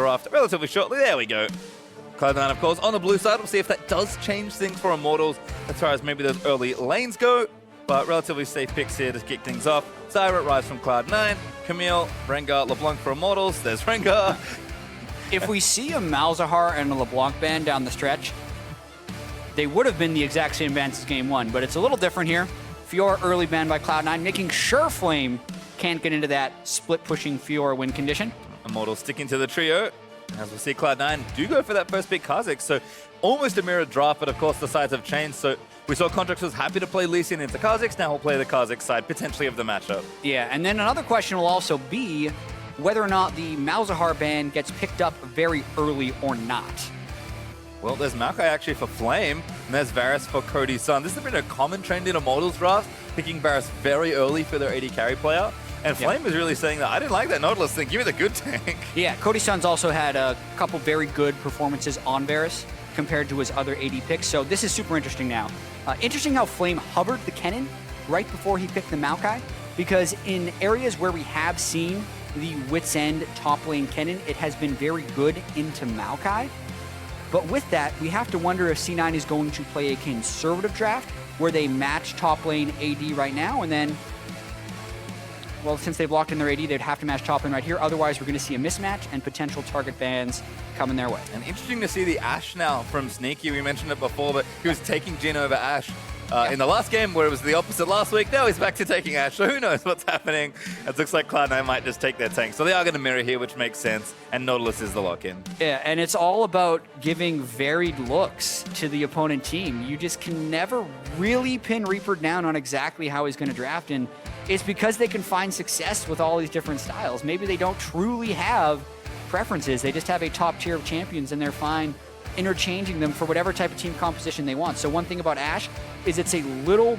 draft relatively shortly. There we go. Cloud9, of course, on the blue side. We'll see if that does change things for Immortals as far as maybe those early lanes go. But relatively safe picks here to kick things off. Zyra Rise from Cloud9, Camille, Rengar, LeBlanc for Immortals. There's Rengar. If we see a Malzahar and a LeBlanc ban down the stretch, they would have been the exact same bans as Game 1, but it's a little different here. Fiora early ban by Cloud9, making sure Flame can't get into that split-pushing Fiora win condition. Immortals sticking to the trio. As we see, Cloud9 do go for that first pick Kha'Zix, so almost a mirrored draft, but of course the sides have changed. So we saw Contracts was happy to play Lee Sin into Kha'Zix, now we'll play the Kha'Zix side, potentially of the matchup. Yeah, and then another question will also be whether or not the Malzahar ban gets picked up very early or not. Well, there's Maokai actually for Flame, and there's Varus for Cody's son. This has been a common trend in Immortals draft, picking Varus very early for their AD carry player. And Flame was really saying that, I didn't like that Nautilus thing, give me the good tank. Yeah, Cody's son's also had a couple very good performances on Varus compared to his other AD picks, so this is super interesting now. Interesting how Flame hovered the Kennen right before he picked the Maokai, because in areas where we have seen the Wits End top lane Kennen, it has been very good into Maokai. But with that, we have to wonder if C9 is going to play a conservative draft where they match top lane AD right now, and then, well, since they've locked in their AD, they'd have to match top lane right here. Otherwise, we're going to see a mismatch and potential target bans coming their way. And interesting to see the Ashe now from Sneaky. We mentioned it before, but he was taking Jhin over Ashe. In the last game, where it was the opposite last week, now he's back to taking Ashe, so who knows what's happening. It looks like Cloud9 might just take their tank. So they are going to mirror here, which makes sense, and Nautilus is the lock-in. Yeah, and it's all about giving varied looks to the opponent team. You just can never really pin Reaper down on exactly how he's going to draft, and it's because they can find success with all these different styles. Maybe they don't truly have preferences, they just have a top tier of champions, and they're fine interchanging them for whatever type of team composition they want. So one thing about Ashe is it's a little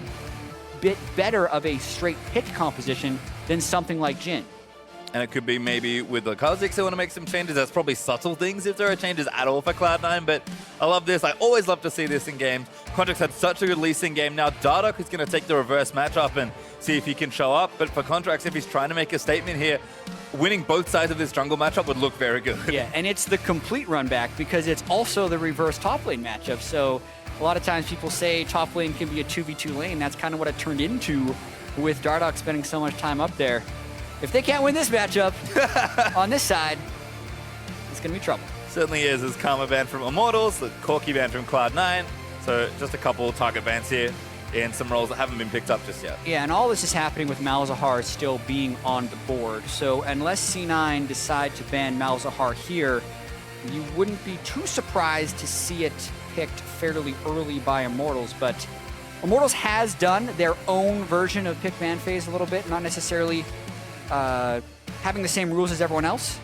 bit better of a straight pick composition than something like Jhin. And it could be maybe with the Kha'Zix they want to make some changes. That's probably subtle things if there are changes at all for Cloud9, but I love this. I always love to see this in games. Contracts had such a good Lee Sin game. Now Dardoch is going to take the reverse matchup and see if he can show up. But for Contracts, if he's trying to make a statement here, winning both sides of this jungle matchup would look very good. Yeah, and it's the complete run back because it's also the reverse top lane matchup. So a lot of times people say top lane can be a 2v2 lane. That's kind of what it turned into with Dardoch spending so much time up there. If they can't win this matchup on this side, it's going to be trouble. Certainly is. There's Karma ban from Immortals, the Corki ban from Cloud9. So just a couple target bans here in some roles that haven't been picked up just yet. Yeah, and all this is happening with Malzahar still being on the board. So unless C9 decide to ban Malzahar here, you wouldn't be too surprised to see it picked fairly early by Immortals. But Immortals has done their own version of pick ban phase a little bit, not necessarily having the same rules as everyone else.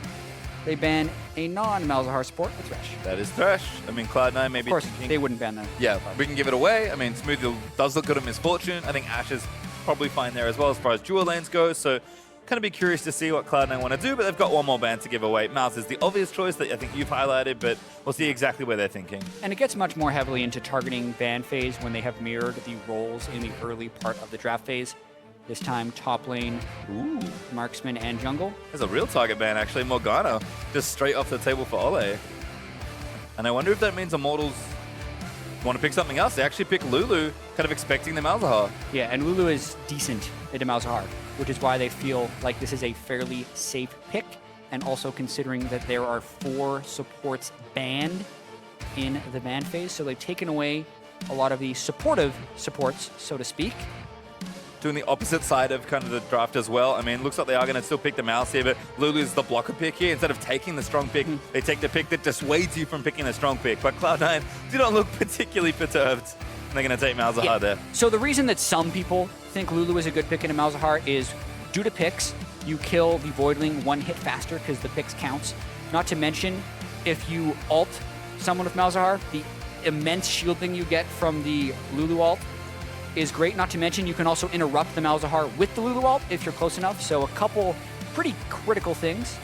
They ban a non-Malzahar support with Thresh. That is Thresh. I mean, Cloud9 maybe... Of course, they wouldn't ban them. Yeah, we can give it away. I mean, Smooth does look good at Misfortune. I think Ashe is probably fine there as well as far as dual lanes go. So kind of be curious to see what Cloud9 want to do, but they've got one more ban to give away. Mouse is the obvious choice that I think you've highlighted, but we'll see exactly where they're thinking. And it gets much more heavily into targeting ban phase when they have mirrored the roles in the early part of the draft phase. This time, top lane, marksman, and jungle. There's a real target ban, actually. Morgana, just straight off the table for Ole. And I wonder if that means Immortals want to pick something else. They actually pick Lulu, kind of expecting the Malzahar. Yeah, and Lulu is decent into Malzahar, which is why they feel like this is a fairly safe pick, and also considering that there are 4 supports banned in the ban phase, so they've taken away a lot of the supportive supports, so to speak. Doing the opposite side of kind of the draft as well. I mean, looks like they are going to still pick the Mouse here, but Lulu's the blocker pick here. Instead of taking the strong pick, they take the pick that dissuades you from picking the strong pick. But Cloud9 do not look particularly perturbed. They're going to take Malzahar there. So the reason that some people think Lulu is a good pick into Malzahar is due to picks. You kill the Voidling 1 hit faster because the picks counts. Not to mention, if you ult someone with Malzahar, the immense shielding you get from the Lulu ult is great. Not to mention, you can also interrupt the Malzahar with the Lulu ult if you're close enough. So a couple pretty critical things.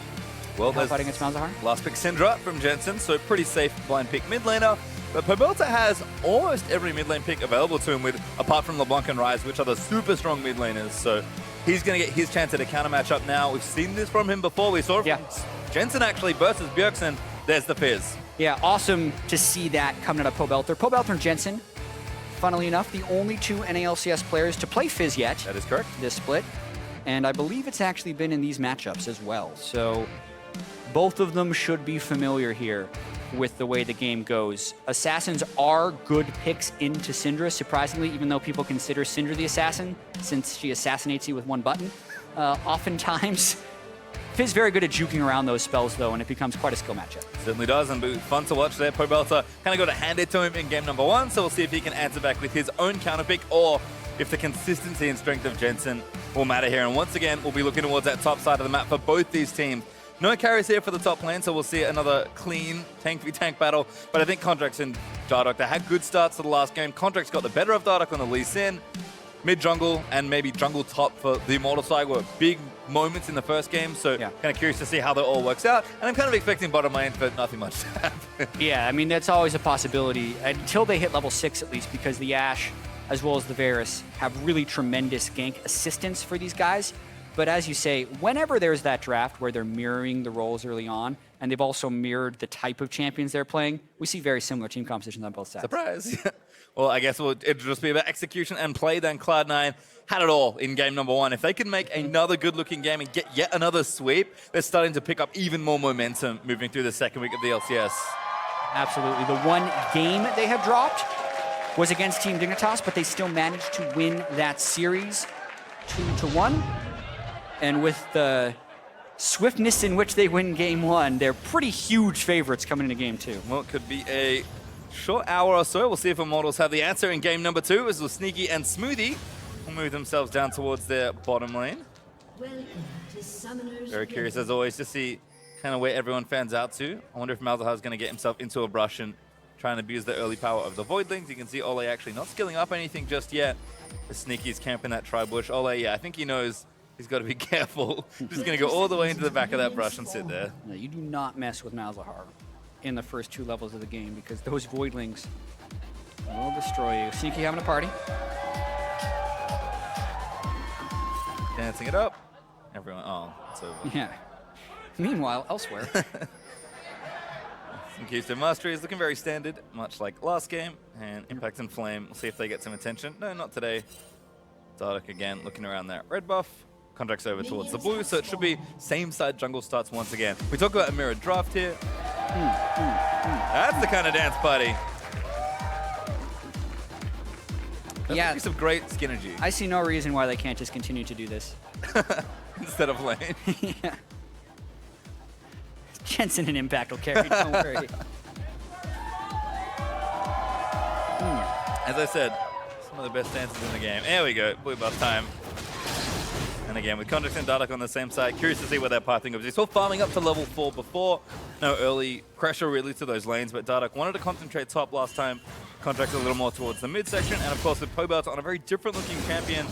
Well, there's fighting against Malzahar. Last pick Syndra from Jensen, so pretty safe blind pick mid laner. But Pobelta has almost every mid lane pick available to him, with apart from LeBlanc and Ryze, which are the super strong mid laners. So he's going to get his chance at a counter matchup now. We've seen this from him before. We saw it from Jensen actually versus Bjergsen. There's the Fizz. Yeah, awesome to see that coming out of Pobelter. Pobelter and Jensen, funnily enough, the only two NALCS players to play Fizz yet. That is correct. This split. And I believe it's actually been in these matchups as well. So both of them should be familiar here with the way the game goes. Assassins are good picks into Syndra, surprisingly, even though people consider Syndra the assassin, since she assassinates you with one button. Oftentimes, Fizz very good at juking around those spells, though, and it becomes quite a skill matchup. Certainly does, and fun to watch there. Pobelter kind of got to hand it to him in game number 1, so we'll see if he can answer back with his own counter pick, or if the consistency and strength of Jensen will matter here. And once again, we'll be looking towards that top side of the map for both these teams. No carries here for the top lane, so we'll see another clean tank v tank battle. But I think Contracts and Dardoch, they had good starts to the last game. Contracts got the better of Dardoch on the Lee Sin. Mid jungle and maybe jungle top for the Immortals side were big moments in the first game, so kind of curious to see how that all works out. And I'm kind of expecting bottom lane for nothing much to happen. Yeah, I mean, that's always a possibility until they hit level 6 at least, because the Ashe as well as the Varus have really tremendous gank assistance for these guys. But as you say, whenever there's that draft where they're mirroring the roles early on, and they've also mirrored the type of champions they're playing, we see very similar team compositions on both sides. Surprise. Well, I guess it'll just be about execution and play. Then Cloud9 had it all in game number 1. If they can make another good-looking game and get yet another sweep, they're starting to pick up even more momentum moving through the second week of the LCS. Absolutely. The one game they have dropped was against Team Dignitas, but they still managed to win that series 2-1. And with the swiftness in which they win game 1, they're pretty huge favorites coming into game 2. Well, it could be a short hour or so. We'll see if Immortals have the answer in game number 2, as Sneaky and Smoothie will move themselves down towards their bottom lane. Very curious, as always, to see kind of where everyone fans out to. I wonder if Malzahar is going to get himself into a brush and try and abuse the early power of the Voidlings. You can see Ole actually not skilling up anything just yet. The Sneaky's camping that tri-bush. Ole, yeah, I think he knows he's got to be careful. Just going to go all the way into the back of that brush and sit there. No, you do not mess with Malzahar in the first 2 levels of the game, because those Voidlings will destroy you. Sneaky having a party. Dancing it up. Everyone, oh, it's over. Yeah. Meanwhile, elsewhere. Some Keystone Mastery is looking very standard, much like last game. And Impact and Flame, we'll see if they get some attention. No, not today. Dardoch again, looking around that red buff. Contracts over towards the blue, so it should be same side jungle starts once again. We talk about a mirrored draft here. That's the kind of dance party. Yeah, some great synergy. I see no reason why they can't just continue to do this. Instead of lane. Yeah. Jensen and Impact will carry, don't worry. As I said, some of the best dances in the game. There we go, blue buff time. And again, with Contracts and Dardoch on the same side, curious to see where that pathing goes. He's still farming up to level 4 before. No early pressure really to those lanes, but Dardoch wanted to concentrate top last time. Contracts a little more towards the midsection. And of course, with Pobelter on a very different looking champion,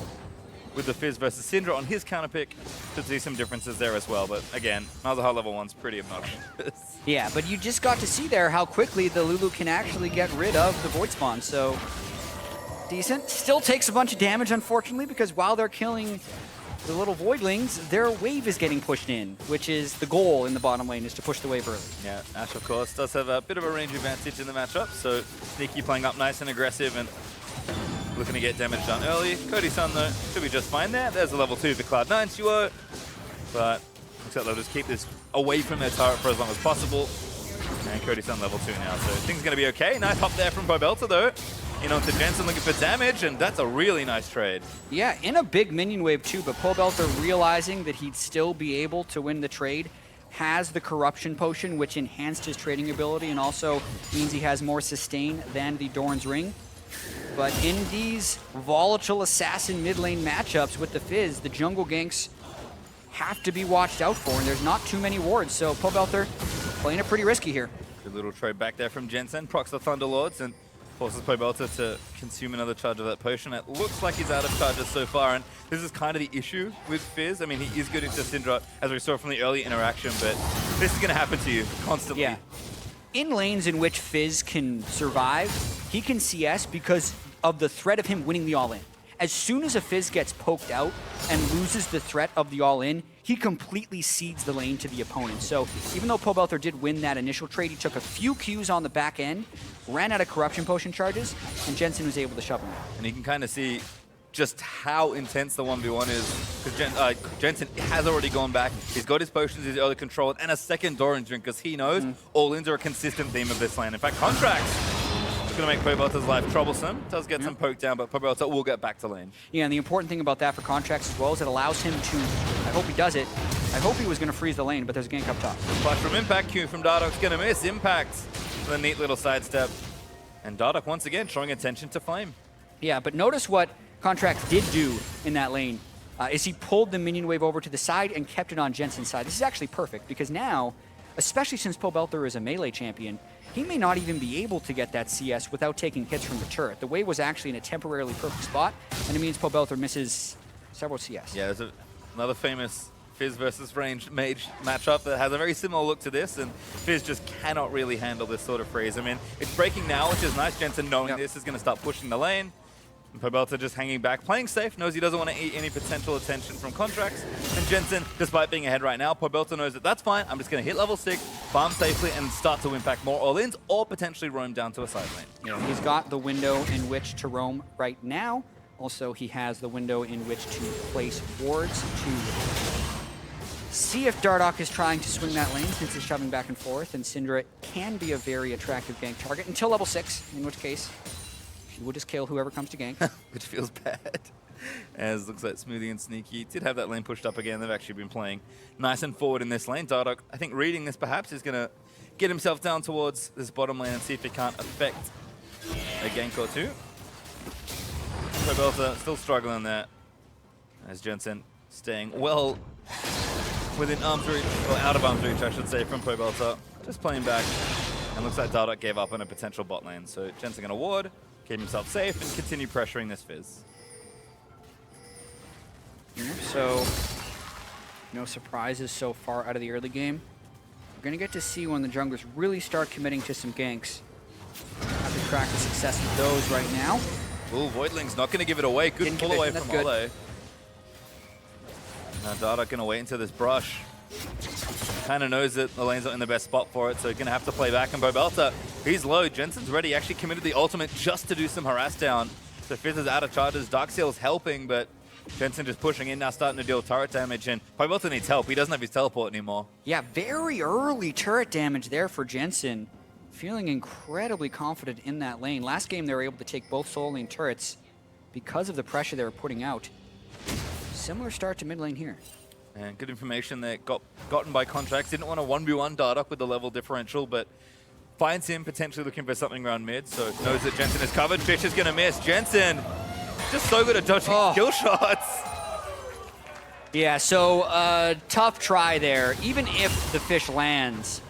with the Fizz versus Syndra on his counter pick, should see some differences there as well. But again, Malzahar level 1's pretty obnoxious. Yeah, but you just got to see there how quickly the Lulu can actually get rid of the Void Spawn, so decent. Still takes a bunch of damage, unfortunately, because while they're killing the little Voidlings, their wave is getting pushed in, which is the goal in the bottom lane, is to push the wave early. Yeah, Ashe, of course, does have a bit of a range advantage in the matchup, so Sneaky playing up nice and aggressive and looking to get damage done early. Cody-san, though, should be just fine there. There's a level 2 for Cloud9 duo, but looks like they'll just keep this away from their turret for as long as possible. And Cody-san level 2 now, so things are going to be okay. Nice hop there from Pobelter, though. In onto Jensen looking for damage, and that's a really nice trade. Yeah, in a big minion wave too, but Pobelter realizing that he'd still be able to win the trade, has the Corruption Potion, which enhanced his trading ability and also means he has more sustain than the Doran's Ring. But in these volatile assassin mid lane matchups with the Fizz, the jungle ganks have to be watched out for, and there's not too many wards, so Pobelter playing it pretty risky here. Good little trade back there from Jensen, procs the Thunderlords, and forces Pobelter to consume another charge of that potion. It looks like he's out of charges so far, and this is kind of the issue with Fizz. I mean, he is good into Syndra, as we saw from the early interaction, but this is going to happen to you constantly. Yeah. In lanes in which Fizz can survive, he can CS because of the threat of him winning the all-in. As soon as a Fizz gets poked out and loses the threat of the all-in, he completely cedes the lane to the opponent. So even though Pobelter did win that initial trade, he took a few Qs on the back end, ran out of Corruption Potion charges, and Jensen was able to shove him. And you can kind of see just how intense the 1v1 is, because Jensen has already gone back. He's got his potions, his early control, and a second orange drink, because he knows all-ins are a consistent theme of this lane. In fact, Contracts is going to make Pobelter's life troublesome. Does get some poke down, but Pobelter will get back to lane. Yeah, and the important thing about that for Contracts as well is it allows him to, I hope he does it, I hope he was going to freeze the lane, but there's a gank up top. Flash from Impact, Q from Dardock's going to miss. Impact with a neat little sidestep. And Dardock once again showing attention to Flame. Yeah, but notice what Contracts did do in that lane is he pulled the minion wave over to the side and kept it on Jensen's side. This is actually perfect because now, especially since Pobelter is a melee champion, he may not even be able to get that CS without taking hits from the turret. The wave was actually in a temporarily perfect spot, and it means Pobelter misses several CS. Yeah, there's another famous Fizz versus Range Mage matchup that has a very similar look to this, and Fizz just cannot really handle this sort of freeze. I mean, it's breaking now, which is nice. Jensen knowing this is going to start pushing the lane. And Pobelter just hanging back, playing safe, knows he doesn't want to eat any potential attention from Contracts. And Jensen, despite being ahead right now, Pobelter knows that that's fine. I'm just going to hit level 6, farm safely, and start to impact more all-ins, or potentially roam down to a side lane. Yeah, he's got the window in which to roam right now. Also, he has the window in which to place wards to see if Dardock is trying to swing that lane since he's shoving back and forth, and Syndra can be a very attractive gank target until level 6, in which case he will just kill whoever comes to gank. Which feels bad. As looks like Smoothie and Sneaky did have that lane pushed up again. They've actually been playing nice and forward in this lane. Dardock, I think reading this perhaps, is going to get himself down towards this bottom lane and see if he can't affect a gank or two. Pobelter still struggling there. As Jensen staying well within arm's reach, or out of arm's reach I should say, from Pobelter. Just playing back. And looks like Dardock gave up on a potential bot lane. So Jensen going to ward, keep himself safe, and continue pressuring this Fizz. So, no surprises so far out of the early game. We're going to get to see when the junglers really start committing to some ganks. Have to track the success of those right now. Ooh, Voidling's not going to give it away. Good pull away from Ole. Now Dardock going to wait into this brush. Kind of knows that the lane's not in the best spot for it, so he's going to have to play back. And Pobelter, he's low. Jensen's ready. Actually committed the ultimate just to do some harass down. So Fizz is out of charges. Darkseal's helping, but Jensen just pushing in now, starting to deal turret damage. And Pobelter needs help. He doesn't have his teleport anymore. Yeah, very early turret damage there for Jensen. Feeling incredibly confident in that lane. Last game, they were able to take both solo lane turrets because of the pressure they were putting out. Similar start to mid lane here. And good information that gotten by Contracts. Didn't want to 1v1 Dardock with the level differential, but finds him potentially looking for something around mid, so knows that Jensen is covered. Fish is going to miss. Jensen, just so good at dodging kill shots. Yeah, so tough try there. Even if the Fish lands,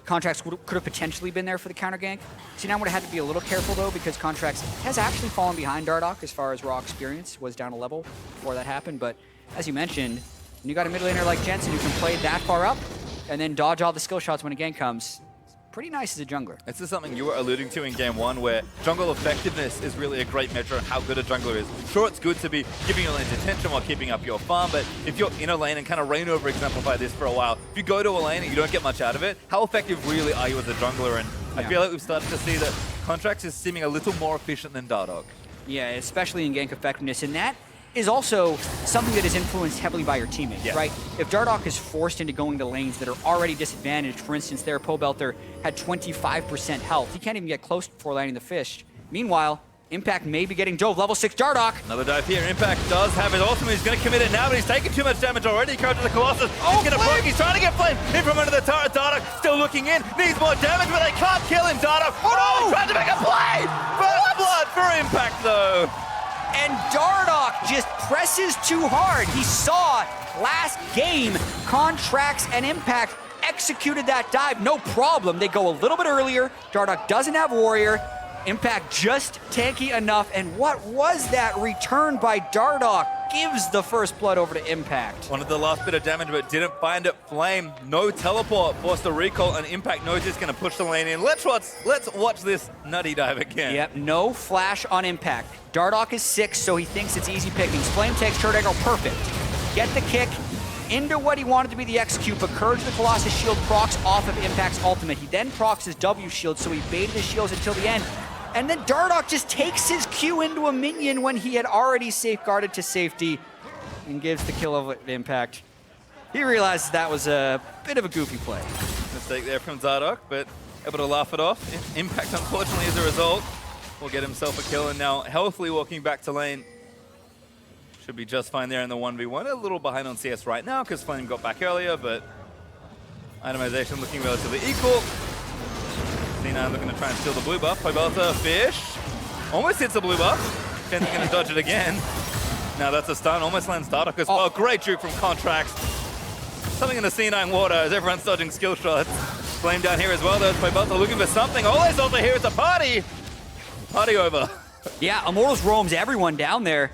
Contracts could have potentially been there for the counter gank. C9 would have had to be a little careful, though, because Contracts has actually fallen behind Dardock as far as raw experience, was down a level before that happened. But as you mentioned, when you got a mid laner like Jensen who can play that far up and then dodge all the skill shots when a gank comes, pretty nice as a jungler. This is something you were alluding to in game 1, where jungle effectiveness is really a great measure of how good a jungler is. Sure, it's good to be giving your lanes attention while keeping up your farm, but if you're in a lane, and kind of Rain over exemplify this for a while, if you go to a lane and you don't get much out of it, how effective really are you as a jungler? And I feel like we've started to see that Contracts is seeming a little more efficient than Dardock. Yeah, especially in gank effectiveness, and that is also something that is influenced heavily by your teammates, right? If Dardock is forced into going to lanes that are already disadvantaged, for instance, there Pobelter had 25% health. He can't even get close before landing the Fish. Meanwhile, Impact may be getting dove. Level 6 Dardock. Another dive here. Impact does have his ultimate. He's going to commit it now, but he's taking too much damage already. Encourages the Colossus. He's going to poke. He's trying to get Flame in from under the turret. Dardock still looking in. Needs more damage, but they can't kill him. Dardock. Oh, he's trying to make a play. First blood for Impact, though. And Dardock just presses too hard. He saw last game, Contracts and Impact executed that dive, no problem. They go a little bit earlier. Dardock doesn't have Warrior. Impact just tanky enough. And what was that return by Dardock? Gives the first blood over to Impact. Wanted the last bit of damage, but didn't find it. Flame, no teleport, forced a recall, and Impact knows he's going to push the lane in. Let's watch this nutty dive again. Yep, no flash on Impact. Dardock is 6, so he thinks it's easy pickings. Flame takes turret aggro, perfect. Get the kick, into what he wanted to be the execute, but Courage the Colossus shield procs off of Impact's ultimate. He then procs his W shield, so he baited his shields until the end. And then Dardoch just takes his Q into a minion when he had already safeguarded to safety and gives the kill of Impact. He realizes that was a bit of a goofy play. Mistake there from Dardoch, but able to laugh it off. Impact, unfortunately, as a result, will get himself a kill, and now healthily walking back to lane. Should be just fine there in the 1v1. A little behind on CS right now because Flame got back earlier, but itemization looking relatively equal. C9 looking to try and steal the blue buff. Pobelta, Fish. Almost hits the blue buff. Jensen's going to dodge it again. Now that's a stun. Almost lands Dardoch as well. Great juke from Contracts. Something in the C9 water as everyone's dodging skill shots. Flame down here as well, though. Pobelta looking for something. All they also here is a party. Party over. Yeah, Immortals roams everyone down there.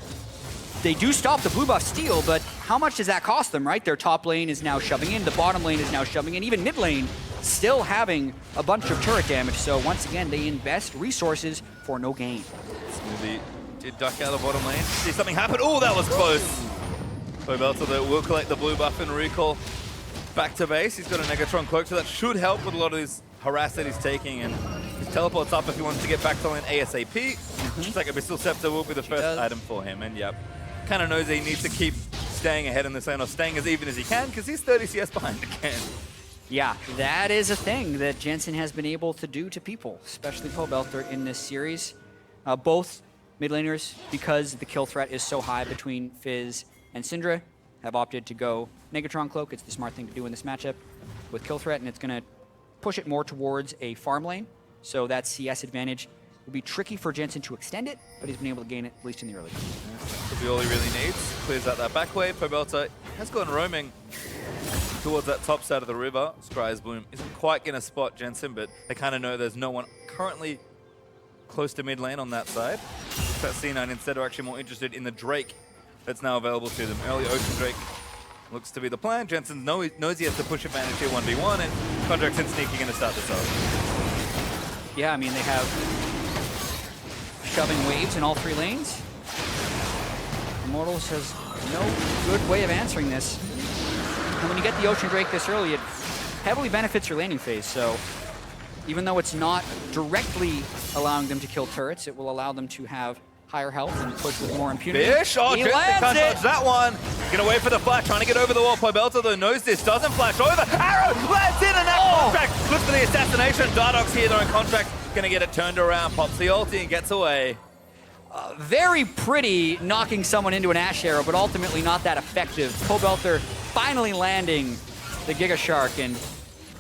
They do stop the blue buff steal, but how much does that cost them, right? Their top lane is now shoving in, the bottom lane is now shoving in, even mid lane still having a bunch of turret damage. So once again, they invest resources for no gain. Smoothie did duck out of the bottom lane. See something happen. Oh, that was close. Pobelta that will collect the blue buff and recall back to base. He's got a Negatron cloak, so that should help with a lot of his harass that he's taking, and his teleport's up if he wants to get back to lane ASAP. Looks like Abyssal Scepter will be the first item for him, and yep, kind of knows that he needs to keep staying ahead in this lane, or staying as even as he can, because he's 30 CS behind again. Yeah, that is a thing that Jensen has been able to do to people, especially Pobelta in this series. Both mid laners, because the kill threat is so high between Fizz and Syndra, have opted to go Negatron Cloak. It's the smart thing to do in this matchup with kill threat, and it's going to push it more towards a farm lane. So that CS advantage will be tricky for Jensen to extend it, but he's been able to gain it, at least in the early game. Yeah, could be all he really needs. Clears out that back wave. Pobelta has gone roaming towards that top side of the river. Scry's Bloom isn't quite going to spot Jensen, but they kind of know there's no one currently close to mid lane on that side. That C9 instead are actually more interested in the Drake that's now available to them. Early Ocean Drake looks to be the plan. Jensen knows he has to push advantage here 1v1, and Contracts and Sneaky going to start this off. Yeah, I mean, they have shoving waves in all three lanes. Immortals has no good way of answering this. And when you get the Ocean Drake this early, it heavily benefits your laning phase, so even though it's not directly allowing them to kill turrets, it will allow them to have higher health and push with more impunity. Fish! Oh, Jensen can't dodge that one. He's going to wait for the flash, trying to get over the wall. Pobelta, though, knows this, doesn't flash over. Arrow lands in, and that Contract looks for the assassination. Dardoch's here, though, in Contract. Going to get it turned around, pops the ulti, and gets away. Very pretty knocking someone into an Ash Arrow, but ultimately not that effective. Pobelta finally landing the Giga Shark, and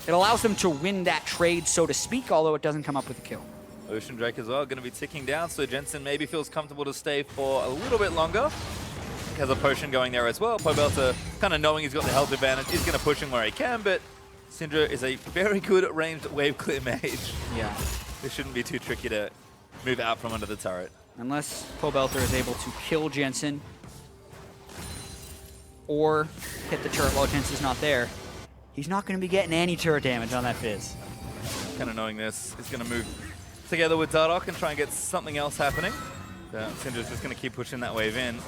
it allows them to win that trade, so to speak, although it doesn't come up with a kill. Ocean Drake as well, going to be ticking down, so Jensen maybe feels comfortable to stay for a little bit longer. He has a potion going there as well. Pobelta, kind of knowing he's got the health advantage, is going to push him where he can, but Syndra is a very good ranged wave clear mage. Yeah. This shouldn't be too tricky to move out from under the turret. Unless Pobelta is able to kill Jensen or hit the turret while Jensen's not there, he's not going to be getting any turret damage on that Fizz. Kind of knowing this, he's going to move together with Dardoch and try and get something else happening. Syndra's just going to keep pushing that wave in.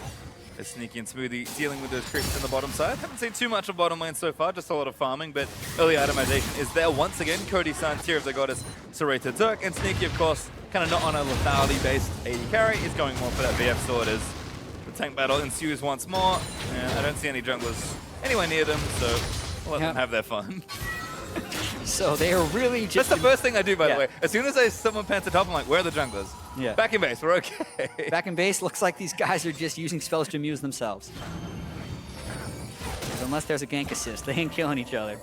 As Sneaky and Smoothie dealing with those creeps on the bottom side. Haven't seen too much of bottom lane so far, just a lot of farming, but early itemization is there once again. Cody San's here of the goddess Sarita Turk, and Sneaky, of course, kind of not on a lethality-based AD carry, is going more for that VF sword as the tank battle ensues once more. And I don't see any junglers anywhere near them, so we'll let them have their fun. So they are really just... That's the first thing I do, by the way. As soon as someone pants the top, I'm like, where are the junglers? Yeah. Back in base, we're okay. Back in base, looks like these guys are just using spells to amuse themselves. Unless there's a gank assist, they ain't killing each other.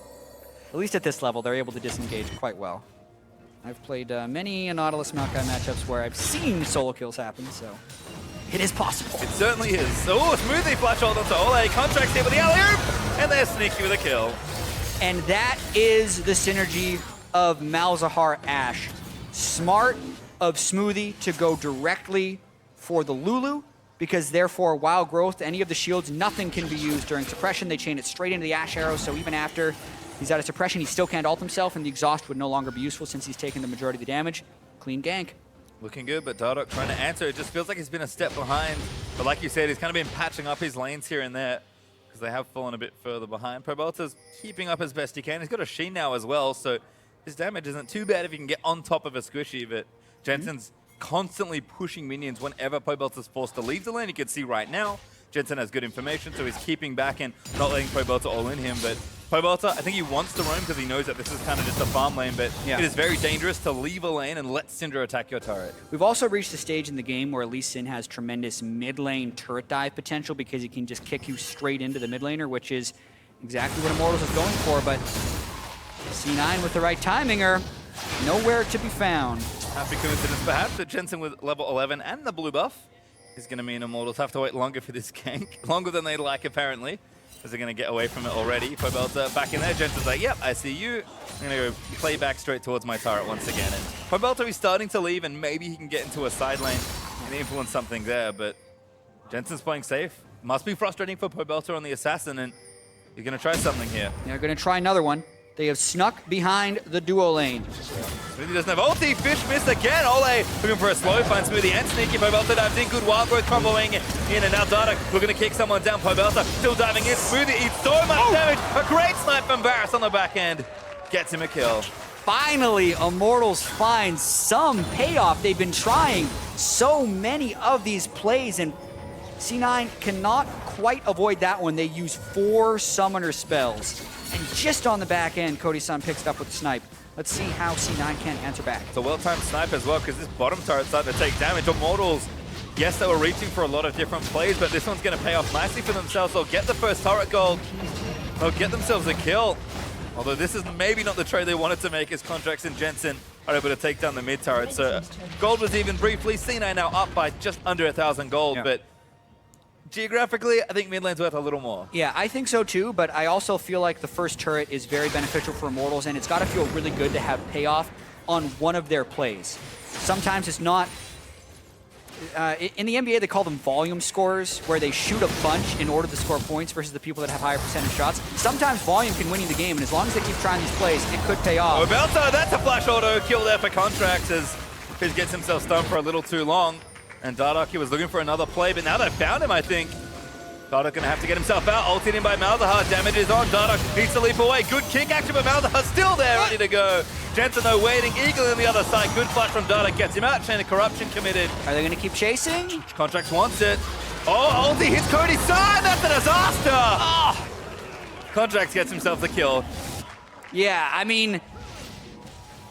At least at this level, they're able to disengage quite well. I've played many Nautilus Maokai matchups where I've seen solo kills happen, so it is possible. It certainly is. Oh, Smoothie flash hold onto Ole. Contracts here with the alley-oop, and they're Sneaky with a kill. And that is the synergy of Malzahar Ashe. Smart of Smoothie to go directly for the Lulu, because therefore, while growth, any of the shields, nothing can be used during suppression. They chain it straight into the Ash Arrow, so even after he's out of suppression, he still can't ult himself, and the exhaust would no longer be useful since he's taken the majority of the damage. Clean gank. Looking good, but Dardoch trying to answer. It just feels like he's been a step behind. But like you said, he's kind of been patching up his lanes here and there. because they have fallen a bit further behind. Pobelta's keeping up as best he can. He's got a Sheen now as well, so his damage isn't too bad if he can get on top of a squishy, but Jensen's constantly pushing minions whenever Pobelta's forced to leave the lane. You can see right now, Jensen has good information, so he's keeping back and not letting Pobelta all in him, but Pobelta, I think he wants to roam because he knows that this is kind of just a farm lane, but it is very dangerous to leave a lane and let Syndra attack your turret. We've also reached a stage in the game where Lee Sin has tremendous mid lane turret dive potential because he can just kick you straight into the mid laner, which is exactly what Immortals is going for, but C9 with the right timing are nowhere to be found. Happy coincidence perhaps that Jensen with level 11 and the blue buff is going to mean Immortals have to wait longer for this gank, longer than they'd like apparently, as they're going to get away from it already. Pobelta back in there, Jensen's like, yep, I see you. I'm going to go play back straight towards my turret once again. And Pobelta is starting to leave, and maybe he can get into a side lane and influence something there, but Jensen's playing safe. Must be frustrating for Pobelta on the Assassin, and he's going to try something here. They're going to try another one. They have snuck behind the duo lane. Smoothie doesn't have ulti. Fish missed again. Ole looking for a slow find. Smoothie and Sneaky. Pobelta dives in. Good wild growth comboing in. And now Dardoch looking to kick someone down. Pobelta still diving in. Smoothie eats so much damage. A great snipe from Varus on the back end. Gets him a kill. Finally, Immortals find some payoff. They've been trying so many of these plays, and C9 cannot quite avoid that one. They use 4 summoner spells. And just on the back end, Cody Sun picks it up with the snipe. Let's see how C9 can answer back. It's a well-timed snipe as well, because this bottom turret's starting to take damage. Immortals, yes, they were reaching for a lot of different plays, but this one's going to pay off nicely for themselves. They'll get the first turret gold. They'll get themselves a kill. Although this is maybe not the trade they wanted to make, as Contracts and Jensen are able to take down the mid turret. So gold was even briefly. C9 now up by just under 1,000 gold, but geographically, I think mid lane's worth a little more. Yeah, I think so too, but I also feel like the first turret is very beneficial for Immortals, and it's got to feel really good to have payoff on one of their plays. Sometimes it's not... in the NBA, they call them volume scorers, where they shoot a bunch in order to score points versus the people that have higher percentage shots. Sometimes volume can win you the game, and as long as they keep trying these plays, it could pay off. Pobelta, that's a flash auto kill there for Contracts, as Fizz gets himself stunned for a little too long. And Dardoch, he was looking for another play, but now they've found him, I think. Dardoch gonna have to get himself out. Ulted in by Malzahar. Damage is on. Dardoch needs to leap away. Good kick action, but Malzahar's still there, ready to go. Jensen, though, waiting eagerly on the other side. Good flash from Dardoch. Gets him out. Chain of Corruption committed. Are they gonna keep chasing? Contracts wants it. Oh, ulti hits Cody's side. That's a disaster. Oh. Contracts gets himself the kill. Yeah, I mean,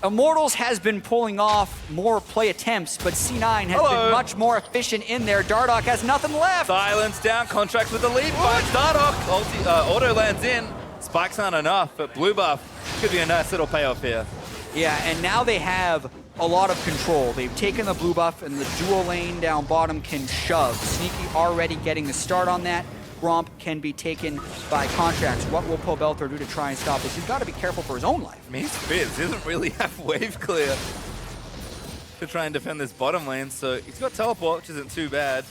Immortals has been pulling off more play attempts, but C9 has been much more efficient in there. Dardoch has nothing left. Silence down, Contracts with the lead. Finds Dardoch. Auto lands in. Spikes aren't enough, but blue buff could be a nice little payoff here. Yeah, and now they have a lot of control. They've taken the blue buff, and the dual lane down bottom can shove. Sneaky already getting the start on that. Romp can be taken by Contracts. What will Pobelta do to try and stop this? He's got to be careful for his own life. I mean, he's Fizz. He doesn't really have wave clear to try and defend this bottom lane, so he's got teleport, which isn't too bad.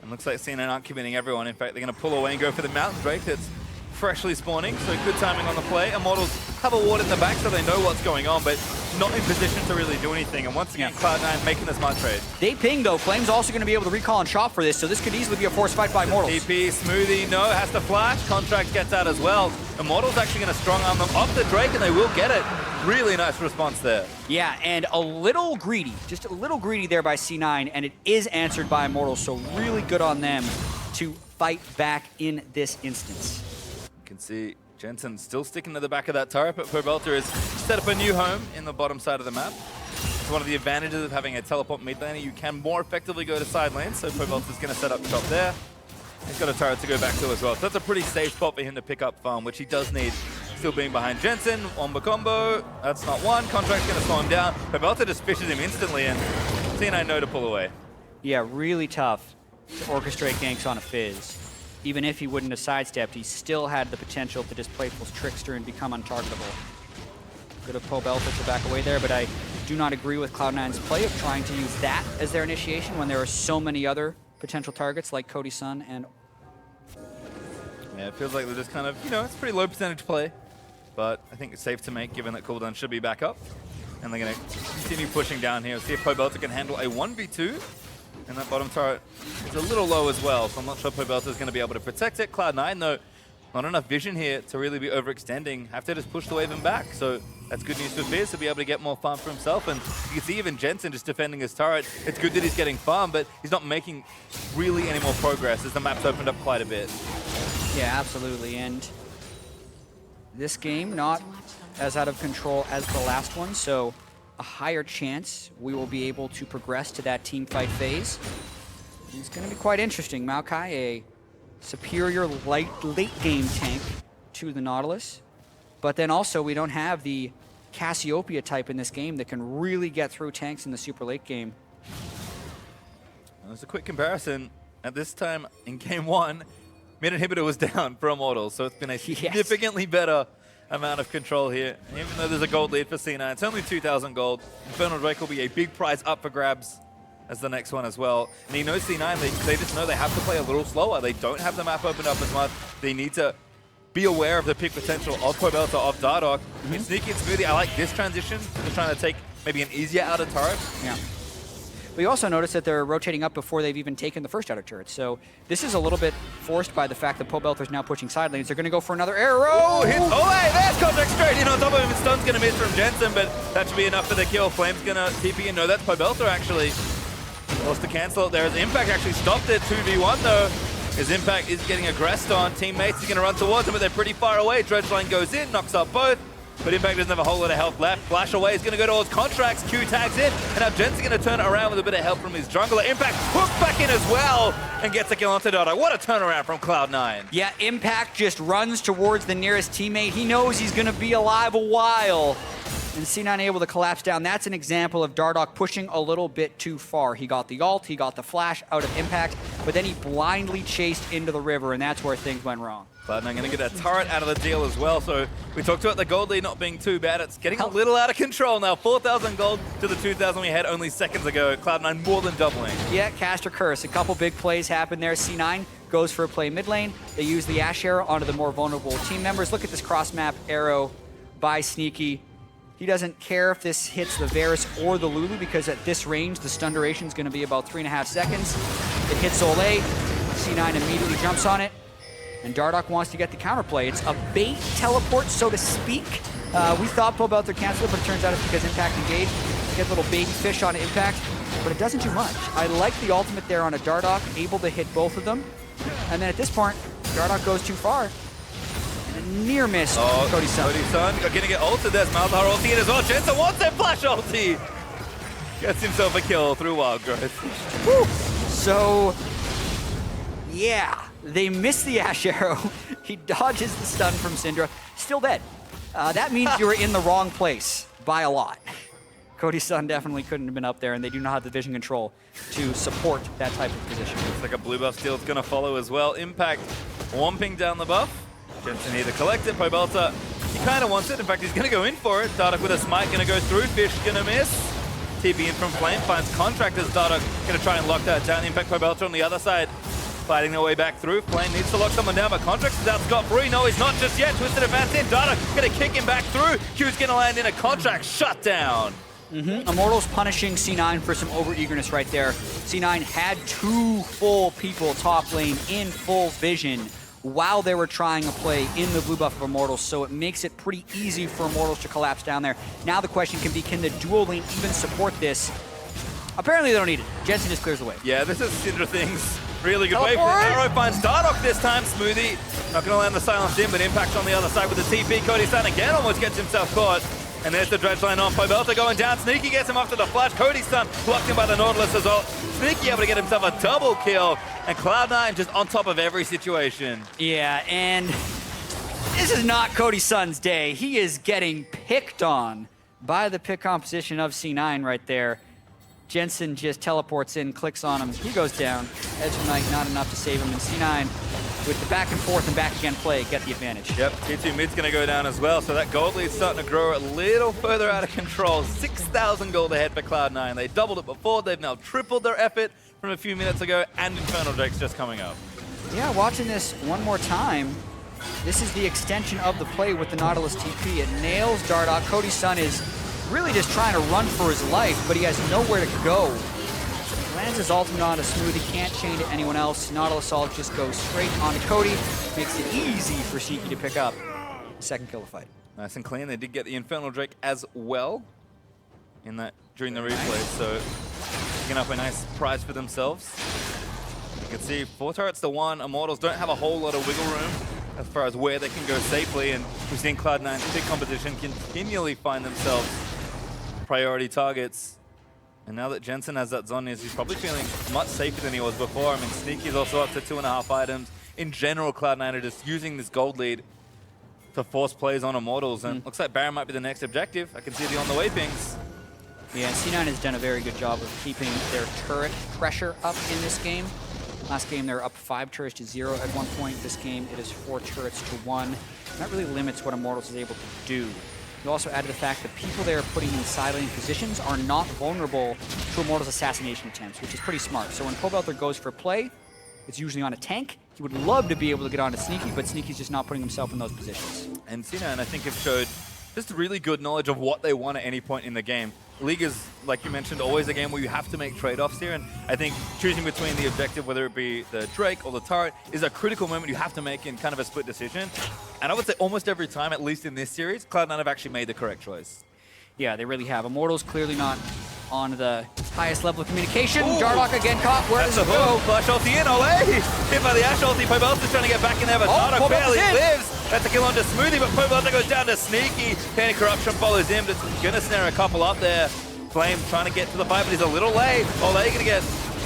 And looks like C9 aren't committing everyone. In fact, they're going to pull away and go for the Mountain Drake that's freshly spawning, so good timing on the play. Immortals have a ward in the back, so they know what's going on, but not in position to really do anything. And once again, Cloud9 making the smart trade. They ping, though. Flame's also going to be able to recall and chop for this, so this could easily be a forced fight by Immortals. TP, Smoothie, no, has to flash. Contract gets out as well. Immortals actually going to strong arm them off the Drake, and they will get it. Really nice response there. Yeah, and a little greedy, just a little greedy there by C9, and it is answered by Immortals, so really good on them to fight back in this instance. You can see Jensen still sticking to the back of that turret, but Pobelta has set up a new home in the bottom side of the map. It's one of the advantages of having a teleport mid laner. You can more effectively go to side lanes, so Pobelta's going to set up shop there. He's got a turret to go back to as well. So that's a pretty safe spot for him to pick up farm, which he does need. Still being behind Jensen, Womba combo. That's not one. Contract's going to slow him down. Pobelta just fishes him instantly, and C9 know to pull away. Yeah, really tough to orchestrate ganks on a Fizz. Even if he wouldn't have sidestepped, he still had the potential to just play full Trickster and become untargetable. Good of Pobelta to back away there, but I do not agree with Cloud9's play of trying to use that as their initiation when there are so many other potential targets like Cody Sun and... Yeah, it feels like they're just kind of, you know, it's pretty low percentage play, but I think it's safe to make given that cooldown should be back up. And they're going to continue pushing down here. See if Pobelta can handle a 1v2. And that bottom turret is a little low as well, so I'm not sure Pobelta is going to be able to protect it. Cloud9, though, not enough vision here to really be overextending. Have to just push the wave and back. So that's good news for Fizz to be able to get more farm for himself. And you can see even Jensen just defending his turret. It's good that he's getting farm, but he's not making really any more progress as the map's opened up quite a bit. Yeah, absolutely. And this game, not as out of control as the last one, so a higher chance we will be able to progress to that team fight phase. It's going to be quite interesting. Maokai, a superior late game tank to the Nautilus, but then also we don't have the Cassiopeia type in this game that can really get through tanks in the super late game. There's a quick comparison. At this time in game 1, mid inhibitor was down for Immortals, so it's been a significantly better amount of control here. Even though there's a gold lead for C9, it's only 2,000 gold. Infernal Drake will be a big prize up for grabs as the next one as well. And he knows C9, they just know they have to play a little slower. They don't have the map opened up as much. They need to be aware of the peak potential of Pobelta, of Dardoch. It's sneaky and smoothie. I like this transition. Just trying to take maybe an easier outer turret. Yeah. But you also notice that they're rotating up before they've even taken the first outer turret. So this is a little bit forced by the fact that Pobelta's now pushing side lanes. They're going to go for another arrow. Oh, hits. Oh, hey, there's contact straight in on top of him. Stun's going to miss from Jensen, but that should be enough for the kill. Flame's going to TP in. No, that's Pobelta actually. Lost to cancel it there as Impact actually stopped it. 2v1 though. His Impact is getting aggressed on. Teammates are going to run towards him, but they're pretty far away. Dredgeline goes in, knocks up both. But Impact doesn't have a whole lot of health left. Flash away is going to go towards Contracts. Q tags in. And now Jensen's going to turn it around with a bit of help from his jungler. Impact hooked back in as well and gets a kill onto Dardoch. What a turnaround from Cloud9. Yeah, Impact just runs towards the nearest teammate. He knows he's going to be alive a while. And C9 able to collapse down. That's an example of Dardoch pushing a little bit too far. He got the ult, he got the flash out of Impact, but then he blindly chased into the river, and that's where things went wrong. Cloud9 going to get that turret out of the deal as well. So we talked about the gold lead not being too bad. It's getting a little out of control now. 4,000 gold to the 2,000 we had only seconds ago. Cloud9 more than doubling. Yeah, Caster Curse. A couple big plays happen there. C9 goes for a play mid lane. They use the Ash arrow onto the more vulnerable team members. Look at this cross-map arrow by Sneaky. He doesn't care if this hits the Varus or the Lulu because at this range, the stun duration is going to be about 3.5 seconds. It hits Olay. C9 immediately jumps on it. And Dardoch wants to get the counterplay. It's a bait teleport, so to speak. We thought Pobelta would cancel it, but it turns out it's because Impact engaged. Get a little baby fish on Impact, but it doesn't do much. I like the ultimate there on a Dardoch, able to hit both of them. And then at this point, Dardoch goes too far. Near miss. Oh, Cody Sun. Cody Sun going to get ulted. There's Malzahar ulti in as well. Jensen wants that flash ulti. Gets himself a kill through Wild Growth. Woo. So, yeah, they miss the Ash arrow. He dodges the stun from Syndra. Still dead. That means you were in the wrong place by a lot. Cody Sun definitely couldn't have been up there, and they do not have the vision control to support that type of position. Looks like a blue buff steal is going to follow as well. Impact whomping down the buff. Jensen either collect it, Pobelta, he kind of wants it. In fact, he's going to go in for it. Dardoch with a smite, going to go through. Fish going to miss. TP in from Flame, finds Contract as Dardoch going to try and lock that down. Impact Pobelta on the other side, fighting their way back through. Flame needs to lock someone down, but Contract is out scot-free. No, he's not just yet. Twisted advance in. Dardoch going to kick him back through. Q's going to land in a Contract shut down. Immortals punishing C9 for some over-eagerness right there. C9 had two full people top lane in full vision while they were trying a play in the blue buff of Immortals, so it makes it pretty easy for Immortals to collapse down there. Now the question can be, can the dual lane even support this? Apparently they don't need it. Jensen just clears the way. Yeah, this is Syndra things. Really good way for Arrow finds Dardoch this time. Smoothie not going to land the silence in, but Impact on the other side with the TP. Cody Sun again almost gets himself caught. And there's the dredge line on. Pobelta going down. Sneaky gets him after the flash. Cody Sun blocked him by the Nautilus as well. Sneaky able to get himself a double kill. And Cloud9 just on top of every situation. Yeah, and this is not Cody Sun's day. He is getting picked on by the pick composition of C9 right there. Jensen just teleports in, clicks on him. He goes down. Edge of Night not enough to save him. And C9, with the back and forth and back again play, get the advantage. Yep, T2 mid's going to go down as well. So that gold lead's starting to grow a little further out of control. 6,000 gold ahead for Cloud9. They doubled it before. They've now tripled their effort from a few minutes ago. And Infernal Drake's just coming up. Yeah, watching this one more time, this is the extension of the play with the Nautilus TP. It nails Dardoch. Cody Sun is really just trying to run for his life, but he has nowhere to go. Lands his ultimate onto Smoothie, can't chain to anyone else. Nautilus Assault just goes straight onto Cody. Makes it easy for Sneaky to pick up the second kill of the fight. Nice and clean. They did get the Infernal Drake as well in that during the replay, so picking up a nice prize for themselves. You can see 4 turrets to 1. Immortals don't have a whole lot of wiggle room as far as where they can go safely, and we've seen Cloud9's big competition continually find themselves priority targets. And now that Jensen has that Zhonya's, he's probably feeling much safer than he was before. I mean, Sneaky's also up to 2.5 items. In general, Cloud9 are just using this gold lead to force plays on Immortals, and looks like Baron might be the next objective. I can see the on the way pings. Yeah, C9 has done a very good job of keeping their turret pressure up in this game. Last game, they were up 5 turrets to 0 at one point. This game, it is 4 turrets to 1. That really limits what Immortals is able to do. You also added the fact that people they are putting in side lane positions are not vulnerable to Immortals' assassination attempts, which is pretty smart. So when Pobelter goes for play, it's usually on a tank. He would love to be able to get onto Sneaky, but Sneaky's just not putting himself in those positions. And C9, I think, have showed just really good knowledge of what they want at any point in the game. League is, like you mentioned, always a game where you have to make trade-offs here, and I think choosing between the objective, whether it be the Drake or the turret, is a critical moment you have to make in kind of a split decision. And I would say almost every time, at least in this series, Cloud9 have actually made the correct choice. Yeah, they really have. Immortals clearly not on the highest level of communication. Dardoch again caught. Where does it go? Flash ulti in, ole! Hit by the Ashe ulti. Pobelter's trying to get back in there, but Dardoch barely lives. That's a kill onto Smoothie, but Pobelter goes down to Sneaky. Candy Corruption follows him, but it's gonna snare a couple up there. Flame trying to get to the fight, but he's a little late. Ole gonna get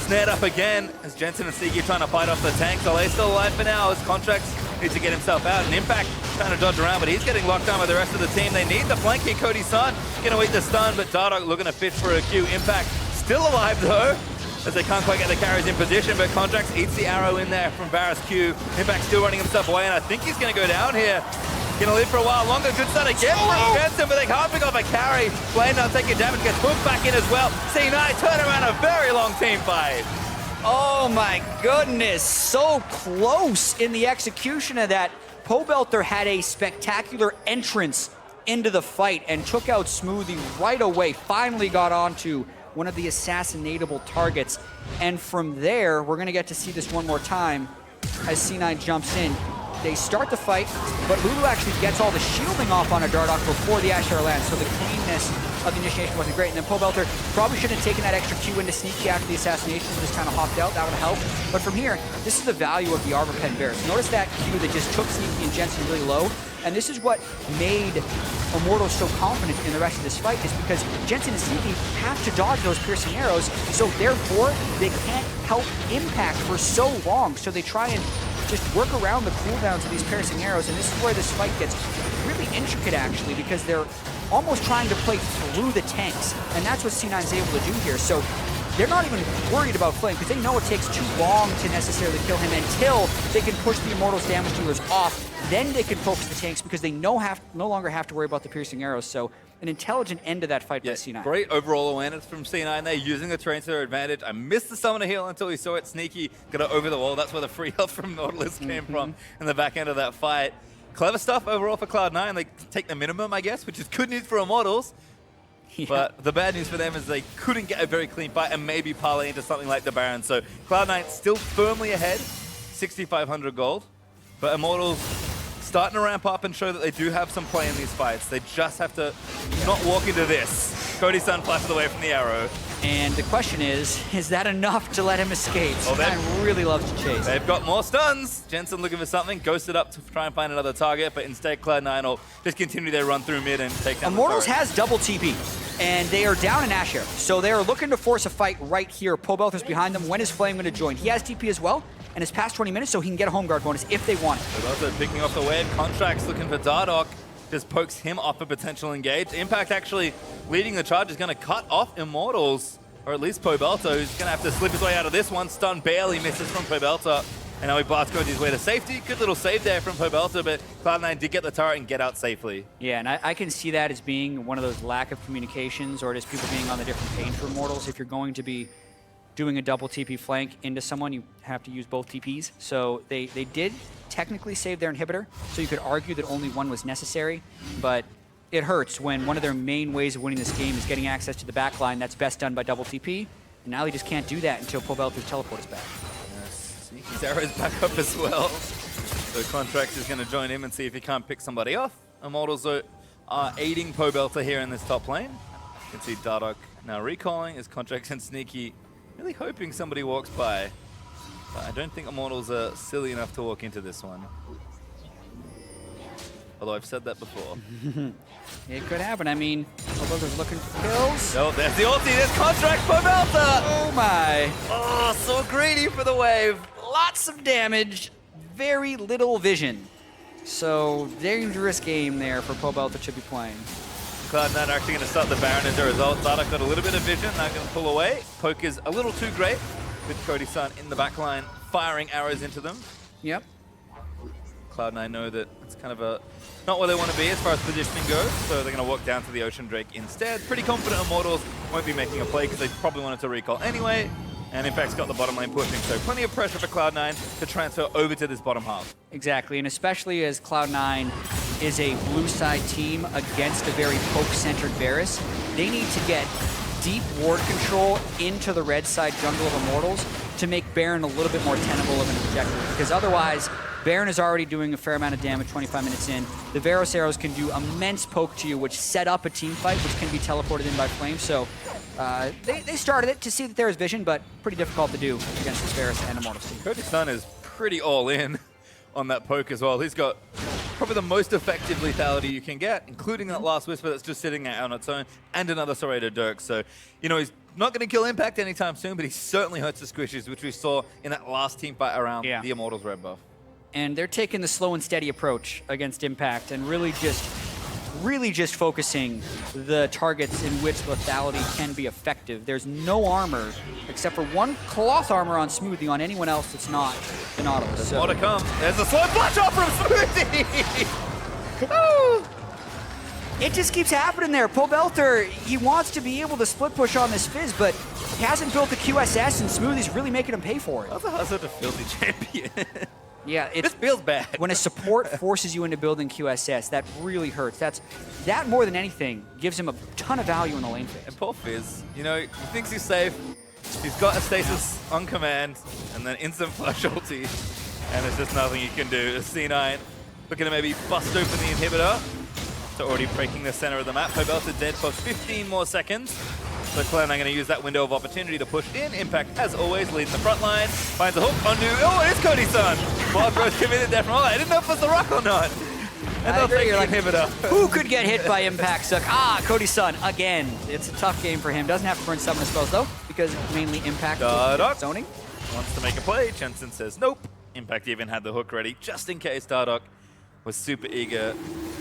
snared up again as Jensen and Sneaky trying to fight off the tanks. Ole's still alive for now as Contracts needs to get himself out. And Impact trying to dodge around, but he's getting locked down by the rest of the team. They need the flank here. Cody's son gonna eat the stun, but Dardoch looking to fish for a Q. Impact still alive though, as they can't quite get the carries in position, but Contracts eats the arrow in there from Varus Q. Impact still running himself away, and I think he's gonna go down here. Gonna live for a while longer. Good start again from Jensen, but they can't pick off a carry. Flame now taking damage, gets hooked back in as well. C9 turn around a very long team fight. Oh my goodness, so close in the execution of that. Pobelter had a spectacular entrance into the fight and took out Smoothie right away. Finally got onto one of the assassinatable targets. And from there, we're gonna get to see this one more time as C9 jumps in. They start the fight, but Lulu actually gets all the shielding off on a Dardoch before the Ashe lands, so the cleanness of the initiation wasn't great. And then Pobelter probably should have taken that extra Q into Sneaky after the assassination and just kind of hopped out. That would have helped. But from here, this is the value of the Armor Pen Varus. Notice that Q that just took Sneaky and Jensen really low. And this is what made Immortals so confident in the rest of this fight, is because Jensen and Sneaky have to dodge those piercing arrows, so therefore they can't help Impact for so long. So they try and just work around the cooldowns of these piercing arrows, and this is where this fight gets really intricate actually, because they're almost trying to play through the tanks, and that's what C9 is able to do here. So they're not even worried about Flame, because they know it takes too long to necessarily kill him until they can push the Immortals damage dealers off. Then they can focus the tanks because they no longer have to worry about the piercing arrows. So an intelligent end to that fight by C9. Great overall awareness from C9 there, using the terrain to their advantage. I missed the summoner heal until we saw it. Sneaky got it over the wall. That's where the free health from Nautilus came from in the back end of that fight. Clever stuff overall for Cloud9. They take the minimum, I guess, which is good news for Immortals. Yeah. But the bad news for them is they couldn't get a very clean fight and maybe parlay into something like the Baron. So Cloud9 still firmly ahead, 6,500 gold. But Immortals starting to ramp up and show that they do have some play in these fights. They just have to not walk into this. Cody's son flashes away from the arrow. And the question is that enough to let him escape? C9 really loves to chase. They've got more stuns. Jensen looking for something, ghosted up to try and find another target, but instead Cloud9 will just continue their run through mid and take down Immortals has double TP, and they are down in Ashe. So they are looking to force a fight right here. Pobelter's behind them. When is Flame going to join? He has TP as well, and it's past 20 minutes, so he can get a home guard bonus if they want it. Pobelter picking off the wave. Contracts looking for Dardoch. Just pokes him off a potential engage. Impact actually leading the charge is going to cut off Immortals, or at least Pobelter, who's going to have to slip his way out of this one. Stun barely misses from Pobelter, and now he blasts his way to safety. Good little save there from Pobelter, but Cloud9 did get the turret and get out safely. Yeah, and I can see that as being one of those lack of communications, or just people being on the different page for Immortals. If you're going to be doing a double TP flank into someone, you have to use both TPs. So they did technically save their inhibitor, so you could argue that only one was necessary, but it hurts when one of their main ways of winning this game is getting access to the backline. That's best done by double TP, And now he just can't do that until Pobelter's teleport is back. Yes, Sneaky's arrow's back up as well. So Contracts is going to join him and see if he can't pick somebody off. Immortals are aiding Pobelter here in this top lane. You can see Dardoch now recalling as Contracts and Sneaky really hoping somebody walks by. But I don't think Immortals are silly enough to walk into this one. Although I've said that before. It could happen. I mean, Pobelter's looking for kills. Oh, there's the ulti. There's Contract Pobelter! Oh my. Oh, so greedy for the wave. Lots of damage, very little vision. So, dangerous game there for Pobelter to be playing. Cloud9 actually going to start the Baron as a result. Dardoch got a little bit of vision, not going to pull away. Poke is a little too great with Cody-san in the backline, firing arrows into them. Yep. Cloud9 know that it's kind of not where they want to be as far as positioning goes, so they're going to walk down to the Ocean Drake instead. Pretty confident Immortals won't be making a play because they probably wanted to recall anyway. And Impact's got the bottom lane pushing, so plenty of pressure for Cloud9 to transfer over to this bottom half. Exactly, and especially as Cloud9 is a blue side team against a very poke-centered Varus, they need to get deep ward control into the red side jungle of Immortals to make Baron a little bit more tenable of an objective, because otherwise, Baron is already doing a fair amount of damage 25 minutes in. The Varus arrows can do immense poke to you, which set up a team fight, which can be teleported in by Flame. So they started it to see that there is vision, but pretty difficult to do against this Varus and Immortals team. Cody-san is pretty all in on that poke as well. He's got probably the most effective lethality you can get, including that last Whisper that's just sitting out on its own, and another Serrated Dirk. So, you know, he's not going to kill Impact anytime soon, but he certainly hurts the squishes, which we saw in that last team fight around the Immortals red buff. And they're taking the slow and steady approach against Impact and really just focusing the targets in which lethality can be effective. There's no armor except for one cloth armor on Smoothie on anyone else that's not the Nautilus. There's more to come. There's a slow flash off from Smoothie! Oh. It just keeps happening there. Pobelter, he wants to be able to split push on this Fizz, but he hasn't built the QSS, and Smoothie's really making him pay for it. How's a filthy champion? Yeah, this feels bad. When a support forces you into building QSS, that really hurts. That more than anything gives him a ton of value in the lane phase. And poor Fizz, you know, he thinks he's safe. He's got a stasis on command, and then instant flash ulti, and there's just nothing you can do. C9 looking to maybe bust open the inhibitor. So already breaking the center of the map. Pobelter dead for 15 more seconds. So Cloud9 going to use that window of opportunity to push in. Impact, as always, leading the front line. Finds a hook onto... Oh, it is Cody-san! Wild Growth committed there from all. I didn't know if it was the rock or not. And they'll take the inhibitor. Who could get hit by Impact Suck? Ah, Cody-san, again. It's a tough game for him. Doesn't have to burn summon spells, though, because mainly Impact zoning. Wants to make a play. Jensen says nope. Impact even had the hook ready, just in case Dardoch was super eager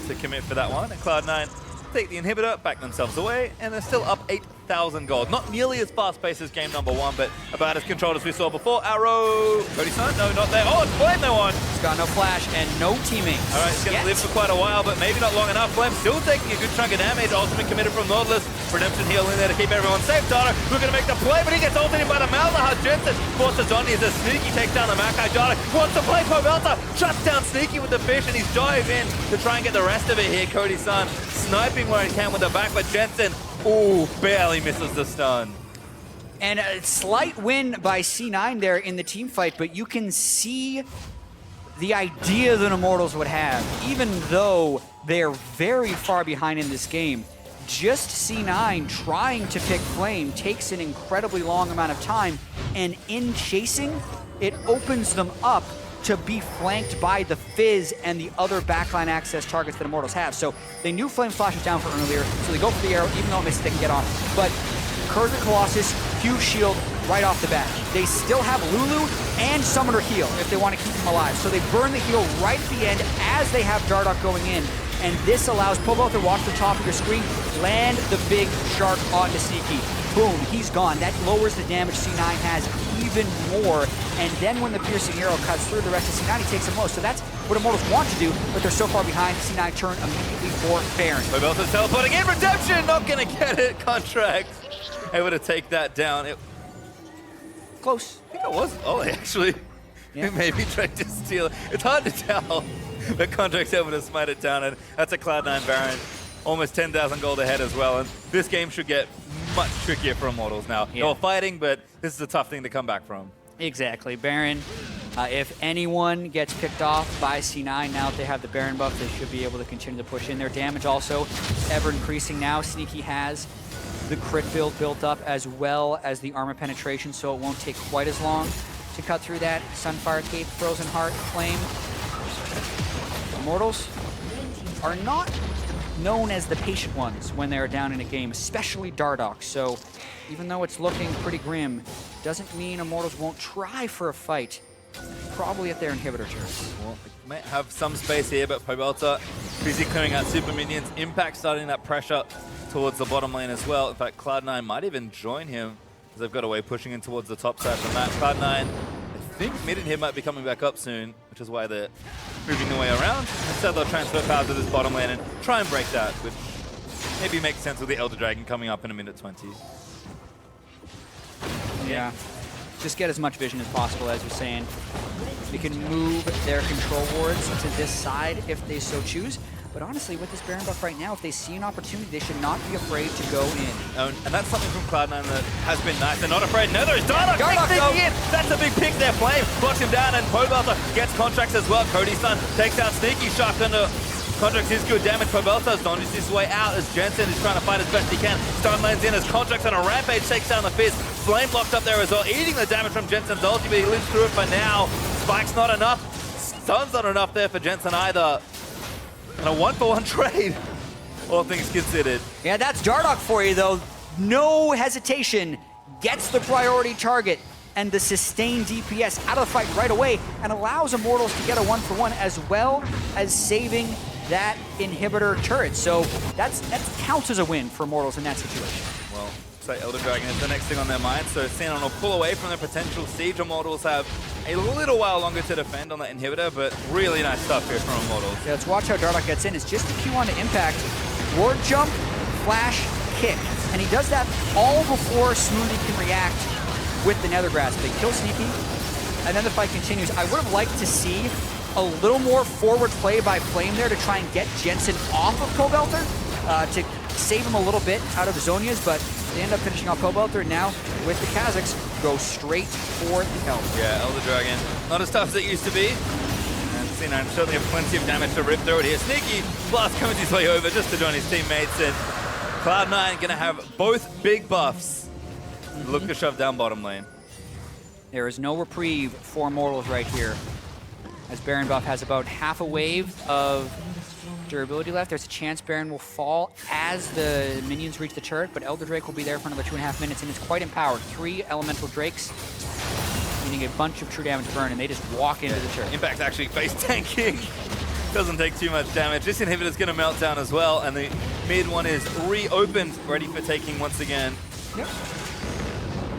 to commit for that one. And Cloud9 take the inhibitor, back themselves away, and they're still up 8,000 gold. Not nearly as fast-paced as game number one, but about as controlled as we saw before. Arrow, Cody-san, no, not there. Oh, it's Flame they won. He's got no flash and no teaming. All right, he's going to live for quite a while, but maybe not long enough. Flame still taking a good chunk of damage. Ultimate committed from Nautilus. Redemption heal in there to keep everyone safe. Dardoch looking to make the play, but he gets ulted in by the Malzahar. Jensen forces on. He's a Sneaky, takes down the Makai. Dardoch wants to play. Pobelter shuts down Sneaky with the fish, and he's dive in to try and get the rest of it here. Cody-san sniping where he can with the back, but Jensen, ooh, barely misses the stun. And a slight win by C9 there in the team fight, but you can see the idea that Immortals would have, even though they're very far behind in this game. Just C9 trying to pick Flame takes an incredibly long amount of time, and in chasing, it opens them up to be flanked by the Fizz and the other backline access targets that Immortals have. So they knew Flame flashes down for earlier, so they go for the arrow, even though it misses, they can get on. But Kurgan Colossus, huge shield right off the bat. They still have Lulu and Summoner heal if they want to keep him alive. So they burn the heal right at the end as they have Dardoch going in. And this allows Pobelter to watch the top of your screen, land the big shark onto Sneaky. Boom, he's gone. That lowers the damage C9 has even more. And then when the piercing arrow cuts through the rest of C9, he takes him low. So that's what Immortals want to do, but they're so far behind, C9 turn immediately for Baron. Pobelter's teleporting in. Redemption, not going to get it. Contract able to take that down. Close. I think it was Ollie, actually. Yeah. Maybe tried to steal it. It's hard to tell. But Contract's able to smite it down, and that's a Cloud9 Baron. Almost 10,000 gold ahead as well, and this game should get much trickier for Immortals now. Yeah. They were fighting, but this is a tough thing to come back from. Exactly. Baron, if anyone gets picked off by C9, now that they have the Baron buff, they should be able to continue to push in. Their damage also ever increasing now. Sneaky has the crit build built up as well as the armor penetration, so it won't take quite as long to cut through that. Sunfire Cape, Frozen Heart, Flame. Immortals are not known as the patient ones when they're down in a game, especially Dardoch. So even though it's looking pretty grim, doesn't mean Immortals won't try for a fight, probably at their inhibitor turns. Well, they might have some space here, but Pobelta busy clearing out super minions. Impact starting that pressure towards the bottom lane as well. In fact, Cloud9 might even join him as they've got away pushing in towards the top side from that. Cloud9, I think mid and here might be coming back up soon, which is why they're moving their way around. Instead, they'll transfer power to this bottom lane and try and break that, which maybe makes sense with the Elder Dragon coming up in a minute 20. Yeah. Just get as much vision as possible, as you're saying. They can move their control wards to this side if they so choose. But honestly, with this Baron buff right now, if they see an opportunity, they should not be afraid to go in. And that's something from Cloud9 that has been nice. They're not afraid. No, there's Dardoch Dardoch in. That's a big pick there. Flame blocks him down, and Pobelta gets contracts as well. Cody's son takes out Sneaky. Shotgun to Contracts is good damage. Pobelta's dodges his way out as Jensen is trying to fight as best he can. Stun lands in as Contracts on a rampage takes down the Fizz. Flame locked up there as well, eating the damage from Jensen's ulti, but he lives through it for now. Spike's not enough. Stun's not enough there for Jensen either. And a 1-for-1 trade, all things considered. Yeah, that's Dardoch for you, though. No hesitation. Gets the priority target and the sustained DPS out of the fight right away and allows Immortals to get a 1-for-1 as well as saving that inhibitor turret. So that counts as a win for Immortals in that situation. Well, say Elder Dragon is the next thing on their mind, so Xenon will pull away from the potential siege. Immortals have a little while longer to defend on that inhibitor, but really nice stuff here from Immortals. Yeah, let's watch how Dardoch gets in. It's just a Q on to impact. Ward jump, flash, kick. And he does that all before Smoothie can react with the Nether Grasp. They kill Sneaky, and then the fight continues. I would have liked to see a little more forward play by Flame there to try and get Jensen off of Pobelter, to save him a little bit out of Zonia's, but they end up finishing off Pobelter, and now with the Kazakhs, go straight for the Elder. Yeah, Elder Dragon, not as tough as it used to be. And C9 certainly have plenty of damage to rip through it here. Sneaky blast comes his way over just to join his teammates, and Cloud9 gonna have both big buffs. Look to shove down bottom lane. There is no reprieve for Immortals right here, as Baron buff has about half a wave of durability left. There's a chance Baron will fall as the minions reach the turret, but Elder Drake will be there for another 2.5 minutes, and it's quite empowered. 3 elemental drakes, meaning a bunch of true damage burn, and they just walk into the turret. Impact's actually face tanking. Doesn't take too much damage. This inhibitor's gonna melt down as well, and the mid one is reopened, ready for taking once again. Yep.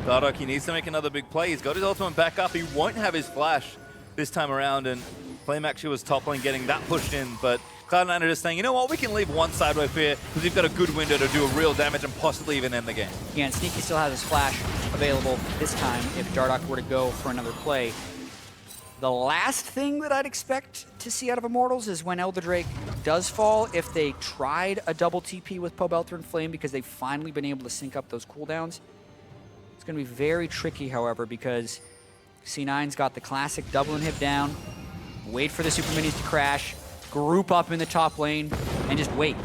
Dardoch, he needs to make another big play. He's got his ultimate back up. He won't have his flash this time around, and Flame actually was toppling, getting that pushed in, but Cloud9 are just saying, you know what, we can leave one side wave here because we've got a good window to do a real damage and possibly even end the game. Yeah, and Sneaky still has his flash available this time if Dardoch were to go for another play. The last thing that I'd expect to see out of Immortals is when Elder Drake does fall, if they tried a double TP with Pobelter and Flame because they've finally been able to sync up those cooldowns. It's going to be very tricky, however, because C9's got the classic double inhib down, wait for the super minis to crash, group up in the top lane, and just wait.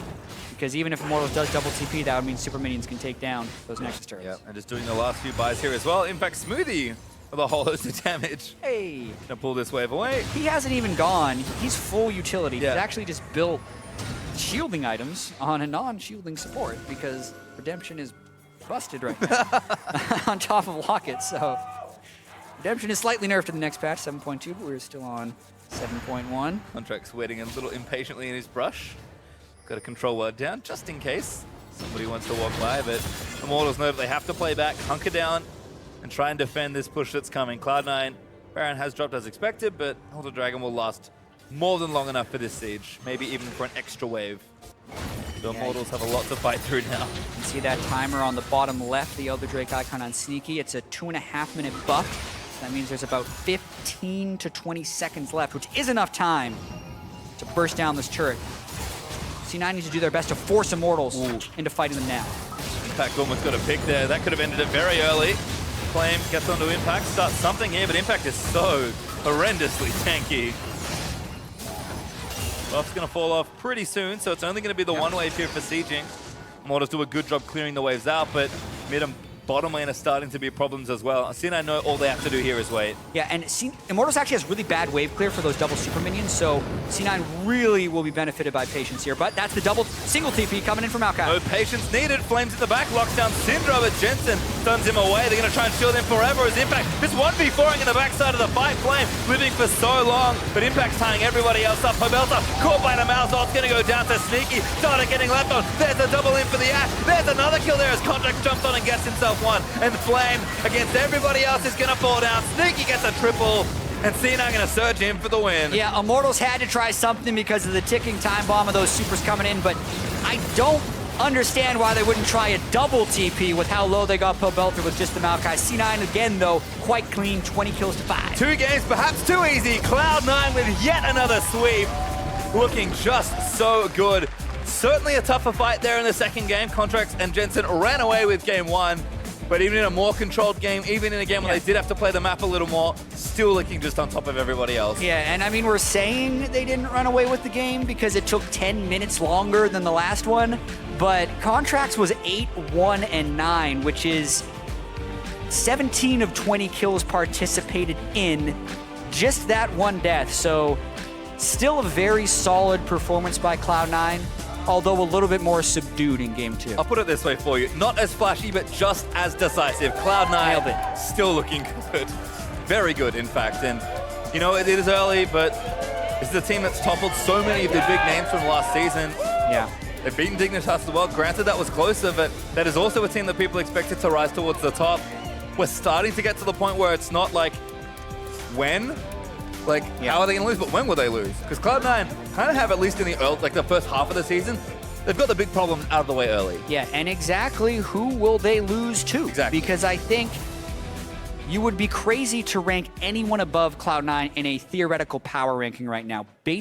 Because even if Immortals does double TP, that would mean super minions can take down those Nexus turrets. Yeah, and just doing the last few buys here as well. In fact, Smoothie with a whole host of damage. Hey! Gonna pull this wave away. He hasn't even gone. He's full utility. Yeah. He's actually just built shielding items on a non-shielding support because Redemption is busted right now on top of Locket. So Redemption is slightly nerfed in the next patch, 7.2, but we're still on 7.1. Contract's waiting a little impatiently in his brush. Got a control word down just in case somebody wants to walk by, but Immortals know that they have to play back, hunker down, and try and defend this push that's coming. Cloud9, Baron has dropped as expected, but Elder Dragon will last more than long enough for this siege, maybe even for an extra wave. The Immortals have a lot to fight through now. You can see that timer on the bottom left, the Elder Drake icon on Sneaky. It's a 2.5 minute buff. That means there's about 15 to 20 seconds left, which is enough time to burst down this turret. C9 needs to do their best to force Immortals into fighting them now. Impact almost got a pick there. That could have ended it very early. Flame gets onto Impact, starts something here, but Impact is so horrendously tanky. Buff's going to fall off pretty soon, so it's only going to be the one wave here for sieging. Immortals do a good job clearing the waves out, but mid and bottom lane are starting to be problems as well. C9 know all they have to do here is wait. Yeah, and Immortals actually has really bad wave clear for those double super minions, so C9 really will be benefited by patience here. But that's the double single TP coming in from Maokai. No patience needed. Flames in the back, locks down Syndra, but Jensen stuns him away. They're going to try and shield him forever as Impact just 1v4ing in the backside of the fight. Flame living for so long, but Impact's tying everybody else up. Pobelta caught by the mouse. Ult's going to go down to Sneaky. Dada getting left on. There's a double in for the Ash. There's another kill there as Contract jumps on and gets himself one. And Flame against everybody else is going to fall down. Sneaky gets a triple. And C9 going to surge in for the win. Yeah, Immortals had to try something because of the ticking time bomb of those supers coming in, but I don't understand why they wouldn't try a double TP with how low they got Pobelta with just the Maokai. C9 again, though, quite clean, 20 kills to 5. 2 games, perhaps too easy. Cloud9 with yet another sweep. Looking just so good. Certainly a tougher fight there in the second game. Contracts and Jensen ran away with game 1. But even in a more controlled game, even in a game where they did have to play the map a little more, still looking just on top of everybody else. Yeah, and I mean, we're saying they didn't run away with the game because it took 10 minutes longer than the last one, but Contracts was 8-1-9, which is 17 of 20 kills participated in just that one death. So still a very solid performance by Cloud9. Although a little bit more subdued in game 2. I'll put it this way for you. Not as flashy, but just as decisive. Cloud9 still looking good. Very good, in fact. And, you know, it is early, but this is a team that's toppled so many of the big names from last season. Yeah. They've beaten Dignitas as well. Granted, that was closer, but that is also a team that people expected to rise towards the top. We're starting to get to the point where it's not like, when? Like, how are they going to lose? But when will they lose? Because Cloud9 kind of have, at least in the the first half of the season, they've got the big problems out of the way early. Yeah, and exactly who will they lose to? Exactly. Because I think you would be crazy to rank anyone above Cloud9 in a theoretical power ranking right now, based